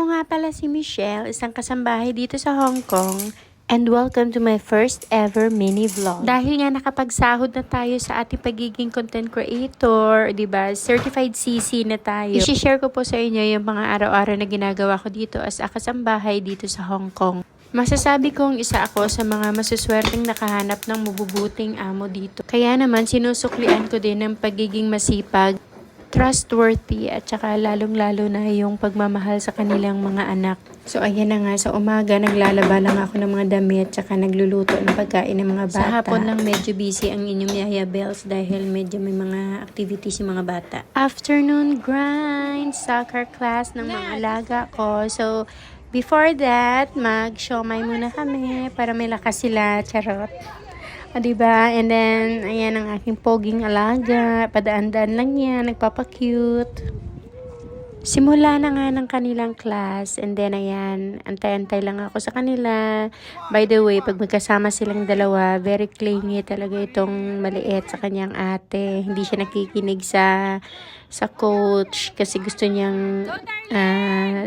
Ako nga pala si Michelle, isang kasambahay dito sa Hong Kong. And welcome to my first ever mini vlog. Dahil nga nakapagsahod na tayo sa ating pagiging content creator, 'di ba? Certified CC na tayo. I-share ko po sa inyo yung mga araw-araw na ginagawa ko dito as a kasambahay dito sa Hong Kong. Masasabi kong isa ako sa mga masuswerteng nakahanap ng mabubuting amo dito. Kaya naman sinusuklian ko din ng pagiging masipag, trustworthy, at saka lalong-lalo na yung pagmamahal sa kanilang mga anak. So ayan na nga, sa umaga naglalaba lang ako ng mga damit, tsaka nagluluto ng pagkain ng mga bata. Sa hapon lang medyo busy ang inyong Yaya Bells dahil medyo may mga activities yung mga bata. Afternoon grind, soccer class ng mga alaga ko. So before that, mag-siomay muna kami para may lakas sila, charot. O, diba? And then, ayan ang aking poging alaga. Padaan-daan lang yan. Nagpapakute. Simula na nga ng kanilang class. And then, ayan. Antay-antay lang ako sa kanila. By the way, pag magkasama silang dalawa, very clingy talaga itong maliit sa kanyang ate. Hindi siya nakikinig sa coach kasi gusto niyang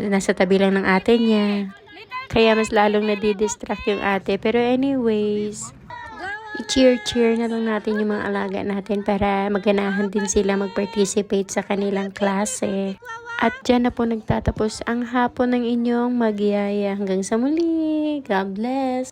nasa tabi lang ng ate niya. Kaya mas lalong nadidistract yung ate. Pero anyways, i-cheer na lang natin yung mga alaga natin para maganahan din sila mag-participate sa kanilang klase. At dyan na po nagtatapos ang hapon ng inyong magyaya. Hanggang sa muli. God bless.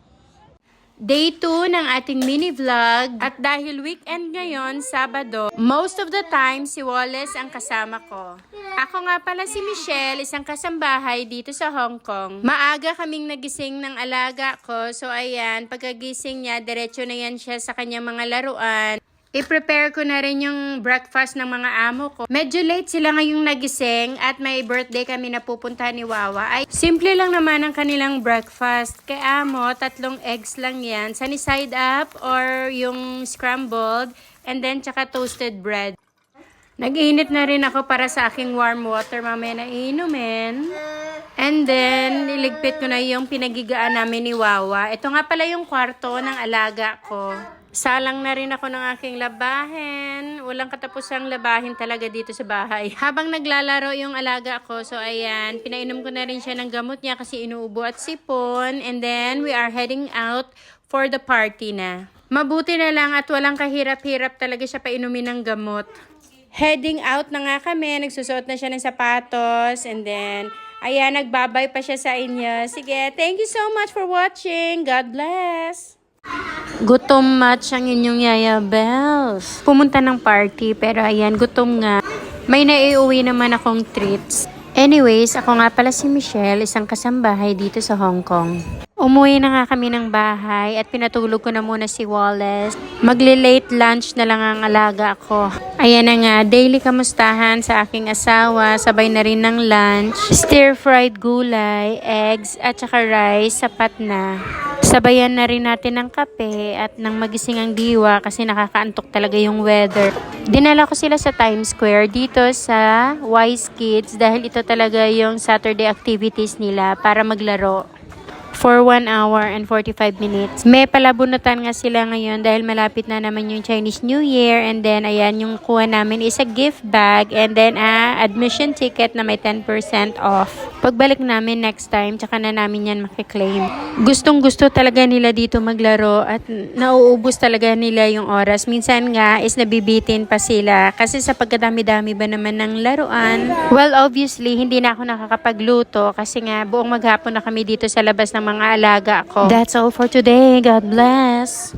Day 2 ng ating mini vlog. At dahil weekend ngayon, Sabado, most of the time si Wallace ang kasama ko. Ako nga pala si Michelle, isang kasambahay dito sa Hong Kong. Maaga kaming nagising ng alaga ko. So ayan, pagkagising niya, diretso na yan siya sa kanyang mga laruan. I-prepare ko na rin yung breakfast ng mga amo ko. Medyo late sila ngayong nagising at may birthday kami na pupuntahan ni Wawa. Ay, simple lang naman ang kanilang breakfast. Kay amo, 3 eggs lang yan. Sunny side up or yung scrambled and then tsaka toasted bread. Nag-init na rin ako para sa aking warm water mamaya na inumin. And then, niligpit ko na yung pinagigaan namin ni Wawa. Ito nga pala yung kwarto ng alaga ko. Salang na rin ako ng aking labahin. Walang katapusang labahin talaga dito sa bahay. Habang naglalaro yung alaga ko, so ayan, pinainom ko na rin siya ng gamot niya kasi inuubo at sipon. And then, we are heading out for the party na. Mabuti na lang at walang kahirap-hirap talaga siya painumin ng gamot. Heading out na nga kami. Nagsusuot na siya ng sapatos. And then, ayan, nagbabay pa siya sa inyo. Sige, thank you so much for watching. God bless. Gutom match ang inyong Yaya Bells. Pumunta ng party pero ayan, gutom nga. May naiuwi naman akong treats. Anyways, ako nga pala si Michelle, isang kasambahay dito sa Hong Kong. Umuwi na nga kami ng bahay at pinatulog ko na muna si Wallace. Magle-late lunch na lang ang alaga ko. Ayan na nga, daily kamustahan sa aking asawa, sabay na rin ng lunch. Stir-fried gulay, eggs at saka rice, sapat na. Sabayan na rin natin ng kape at ng magising ang diwa kasi nakakaantok talaga yung weather. Dinala ko sila sa Times Square dito sa Wise Kids dahil ito talaga yung Saturday activities nila para maglaro. For 1 hour and 45 minutes. May palabunutan nga sila ngayon dahil malapit na naman yung Chinese New Year. And then, ayan, yung kuha namin is a gift bag. And then, admission ticket na may 10% off. Pagbalik namin next time, tsaka na namin yan makiklaim. Gustong-gusto talaga nila dito maglaro at nauubos talaga nila yung oras. Minsan nga is nabibitin pa sila kasi sa pagkadami-dami ba naman ng laruan. Well, obviously, hindi na ako nakakapagluto kasi nga buong maghapon na kami dito sa labas ng mga alaga ko. That's all for today. God bless.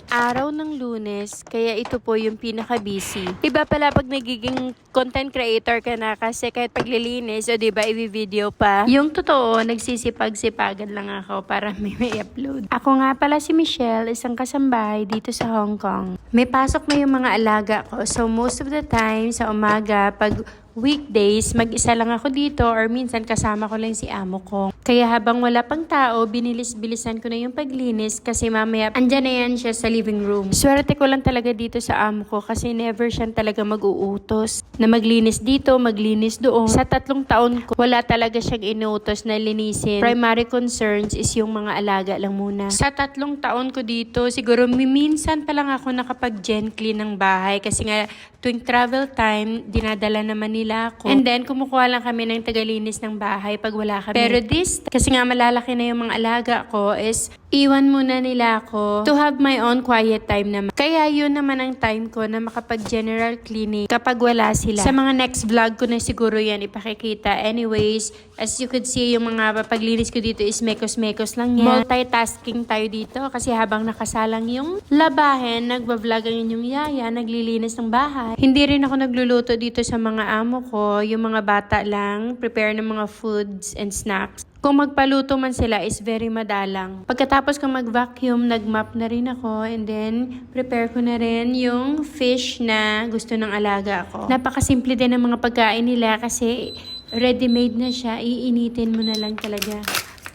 Araw ng Lunes, kaya ito po yung pinaka-busy. Iba pala pag nagiging content creator ka na kasi kahit paglilinis o diba i-video pa. Yung totoo, nagsisipag-sipagan lang ako para may upload. Ako nga pala si Michelle, isang kasambahay dito sa Hong Kong. May pasok na yung mga alaga ko. So most of the time, sa umaga, pag weekdays, mag-isa lang ako dito or minsan kasama ko lang si amo ko. Kaya habang wala pang tao, binilis-bilisan ko na yung paglinis kasi mamaya andyan na yan siya sa living room. Swerte ko lang talaga dito sa amo ko kasi never siya talaga mag-uutos na maglinis dito, maglinis doon. Sa 3 taon ko, wala talaga siyang inuutos na linisin. Primary concerns is yung mga alaga lang muna. Sa 3 taon ko dito, siguro minsan pa lang ako nakapag-gen clean ng bahay kasi nga tuwing travel time, dinadala naman nila nila ako. And then, kumukuha lang kami ng tagalinis ng bahay pag wala kami. Pero kasi nga malalaki na yung mga alaga ko, is iwan muna nila ako to have my own quiet time naman. Kaya yun naman ang time ko na makapag-general cleaning kapag wala sila. Sa mga next vlog ko na siguro yan ipakikita. Anyways, as you could see, yung mga paglinis ko dito is mekos-mekos lang yan. Multitasking tayo dito kasi habang nakasalang yung labahin, nagbablog ang inyong yaya, naglilinis ng bahay. Hindi rin ako nagluluto dito sa mga amo ko. Yung mga bata lang, prepare ng mga foods and snacks. Kung magpaluto man sila is very madalang. Pagkatapos kong mag-vacuum, nag-mop na rin ako and then prepare ko na rin yung fish na gusto ng alaga ko. Napakasimple din ng mga pagkain nila kasi ready-made na siya. Iinitin mo na lang talaga.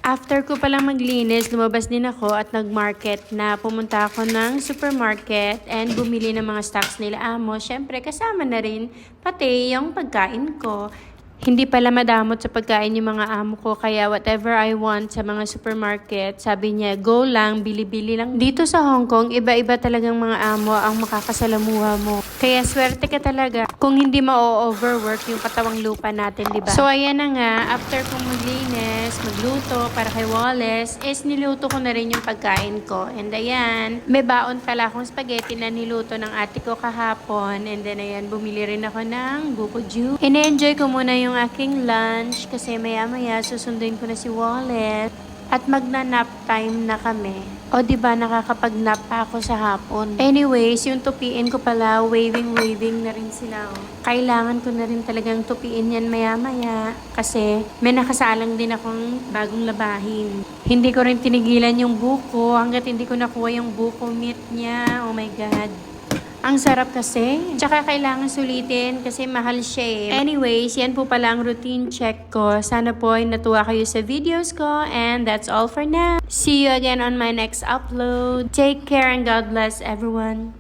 After ko palang maglinis, lumabas din ako at nag-market na pumunta ako ng supermarket and bumili ng mga stocks nila amo. Syempre kasama na rin pati yung pagkain ko. Hindi pala madamot sa pagkain yung mga amo ko, kaya whatever I want sa mga supermarket, sabi niya, go lang, bili-bili lang. Dito sa Hong Kong, iba-iba talagang mga amo ang makakasalamuha mo. Kaya swerte ka talaga kung hindi ma-overwork yung katawang lupa natin, di ba? So ayan na nga, after kong maglinis, magluto para kay Wallace, is niluto ko na rin yung pagkain ko. And ayan, may baon pala akong spaghetti na niluto ng ate ko kahapon. And then ayan, bumili rin ako ng buko juice. Ine-enjoy ko muna yung aking lunch kasi maya-maya susunduin ko na si Wallace at magna-nap time na kami. O diba nakakapag-nap pa ako sa hapon. Anyways, yung tupiin ko pala, waving na rin sila. Oh. Kailangan ko na rin talagang tupiin yan maya-maya kasi may nakasalang din akong bagong labahin. Hindi ko rin tinigilan yung buko hanggat hindi ko nakuha yung buko meat niya. Oh my God. Ang sarap kasi. Tsaka kailangan sulitin kasi mahal siya eh. Anyways, yan po pala ang routine check ko. Sana po ay natuwa kayo sa videos ko. And that's all for now. See you again on my next upload. Take care and God bless everyone.